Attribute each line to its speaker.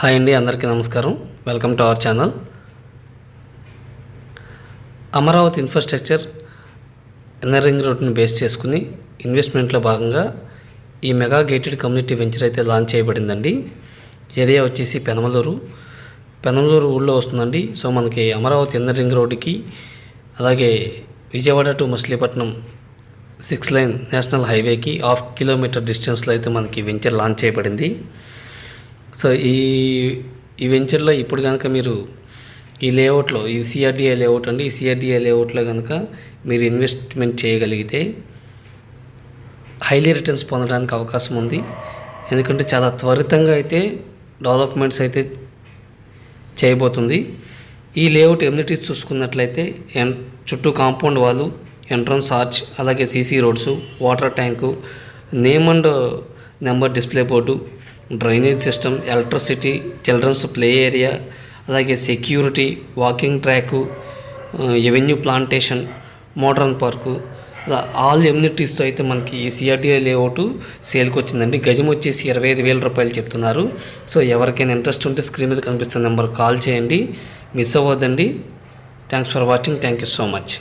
Speaker 1: Hi అండి, అందరికీ నమస్కారం. Welcome to our channel. Amaravati infrastructure inner ring రోడ్ని బేస్ చేసుకుని ఇన్వెస్ట్మెంట్లో భాగంగా ఈ మెగా గేటెడ్ కమ్యూనిటీ వెంచర్ అయితే లాంచ్ చేయబడిందండి. ఏరియా వచ్చేసి పెనమలూరు ఊళ్ళో వస్తుందండి. సో మనకి అమరావతి ఇన్నర్ రింగ్ రోడ్డుకి అలాగే Vijayawada to Machilipatnam 6 line national హైవేకి 1/2 కిలోమీటర్ డిస్టెన్స్లో అయితే మనకి వెంచర్ లాంచ్ చేయబడింది. సో ఈ వెంచర్లో ఇప్పుడు కనుక మీరు ఈ లేఅవుట్లో, ఇది సిఆర్డిఏ లేఅవుట్ అండి. ఈ సిఆర్డిఏ లేఅవుట్లో కనుక మీరు ఇన్వెస్ట్మెంట్ చేయగలిగితే హైలీ రిటర్న్స్ పొందడానికి అవకాశం ఉంది. ఎందుకంటే చాలా త్వరితంగా అయితే డెవలప్మెంట్స్ అయితే చేయబోతుంది. ఈ లేఅవుట్ ఎమ్యూనిటీస్ చూసుకున్నట్లయితే చుట్టూ కాంపౌండ్ వాళ్ళు, ఎంట్రన్స్ ఆర్చ్, అలాగే CC roads, water tank, name and number display board, drainage system, electricity, children's play area, అలాగే security, walking track, avenue plantation, modern park, అలా ఆల్ ఎమ్యూనిటీస్తో అయితే మనకి ఈ సిఆర్డిఏ లేఅవుట్ సేల్కి వచ్చిందండి. గజం వచ్చేసి 25,000 రూపాయలు చెప్తున్నారు. సో ఎవరికైనా ఇంట్రెస్ట్ ఉంటే స్క్రీన్ మీద కనిపిస్తున్న నెంబర్ కాల్ చేయండి, మిస్ అవ్వద్దండి. Thanks for watching. Thank you so much.